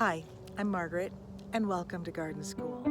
Hi, I'm Margaret, and welcome to Garden School.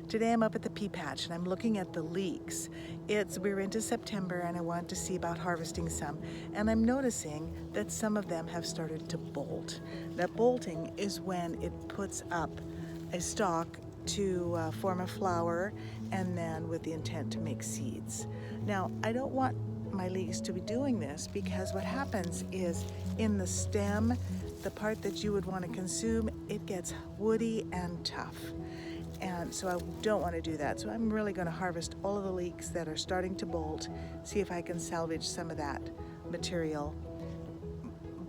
Today I'm up at the pea patch and I'm looking at the leeks. We're into September and I want to see about harvesting some, and I'm noticing that some of them have started to bolt. That bolting is when it puts up a stalk to form a flower, and then with the intent to make seeds. Now, I don't want my leeks to be doing this, because what happens is in the stem, the part that you would want to consume, it gets woody and tough. And so I don't want to do that. So I'm really going to harvest all of the leeks that are starting to bolt, see if I can salvage some of that material.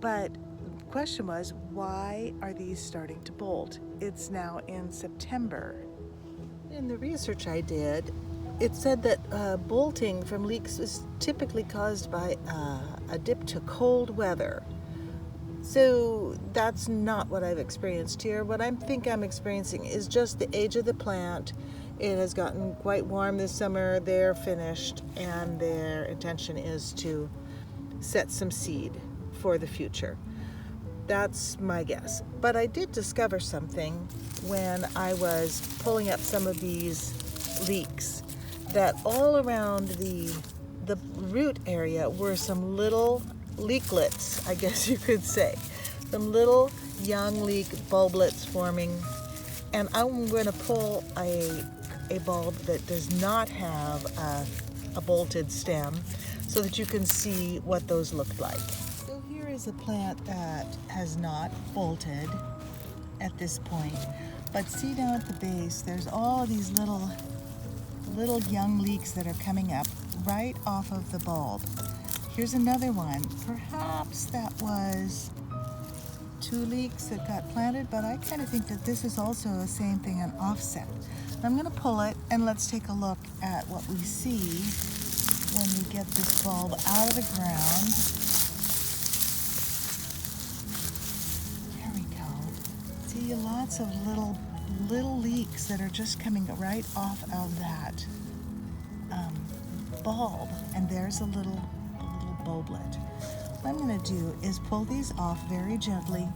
But the question was, why are these starting to bolt? It's now in September. In the research I did, it said that bolting from leeks is typically caused by a dip to cold weather. So that's not what I've experienced here. What I think I'm experiencing is just the age of the plant. It has gotten quite warm this summer. They're finished, and their intention is to set some seed for the future. That's my guess. But I did discover something when I was pulling up some of these leeks, that all around the root area were some little leeklets, I guess you could say. Some little young leek bulblets forming. And I'm going to pull a bulb that does not have a bolted stem so that you can see what those look like. So here is a plant that has not bolted at this point. But see down at the base, there's all these little young leeks that are coming up right off of the bulb. Here's another one. Perhaps that was 2 leeks that got planted, but I kind of think that this is also the same thing, an offset. I'm going to pull it, and let's take a look at what we see when we get this bulb out of the ground. There we go. See, lots of little leeks that are just coming right off of that bulb, and there's a little bulblet. What I'm going to do is pull these off very gently,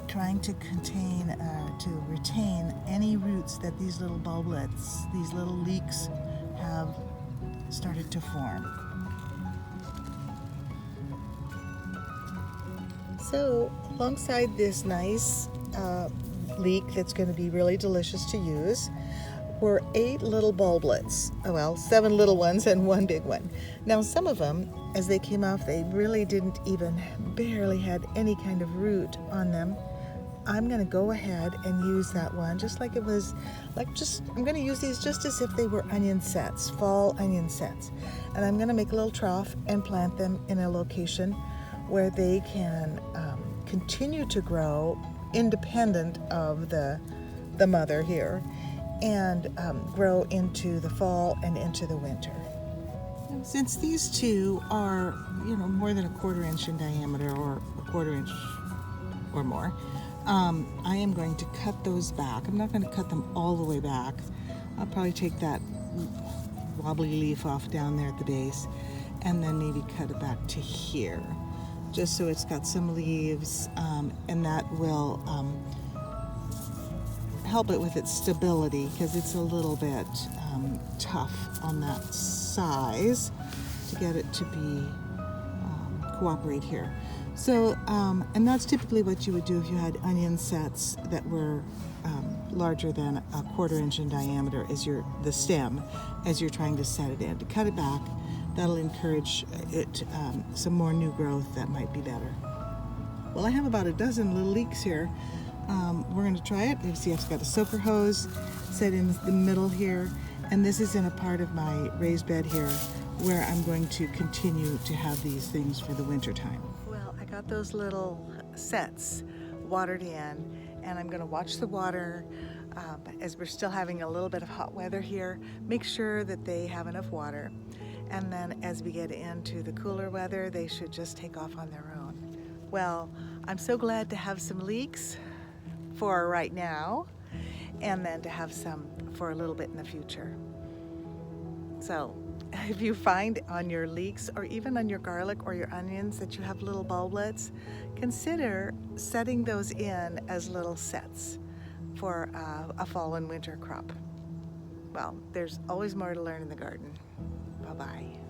trying to retain any roots that these little bulblets, these little leeks, have started to form. So alongside this nice leek that's going to be really delicious to use were 8 little bulblets. Well, 7 little ones and 1 big one. Now, some of them, as they came off, they really barely had any kind of root on them. I'm going to go ahead and use that one just like it was, I'm going to use these just as if they were onion sets, fall onion sets. And I'm going to make a little trough and plant them in a location where they can continue to grow independent of the mother here, and grow into the fall and into the winter. Since these two are, more than a 1/4 inch in diameter, or a 1/4 inch or more, I am going to cut those back. I'm not going to cut them all the way back. I'll probably take that wobbly leaf off down there at the base, and then maybe cut it back to here, just so it's got some leaves, and that will help it with its stability, because it's a little bit tough on that size to get it to be cooperate here. So and that's typically what you would do if you had onion sets that were larger than a 1/4 inch in diameter as the stem, as you're trying to set it in. To cut it back, that'll encourage it some more new growth that might be better. Well, I have about a dozen little leeks here. We're going to try it. You see I've got a soaker hose set in the middle here, and this is in a part of my raised bed here where I'm going to continue to have these things for the winter time. Well, I got those little sets watered in, and I'm going to watch the water as we're still having a little bit of hot weather here. Make sure that they have enough water. And then as we get into the cooler weather, they should just take off on their own. Well, I'm so glad to have some leeks for right now, and then to have some for a little bit in the future. So if you find on your leeks or even on your garlic or your onions that you have little bulblets, consider setting those in as little sets for a fall and winter crop. Well, there's always more to learn in the garden. Bye-bye.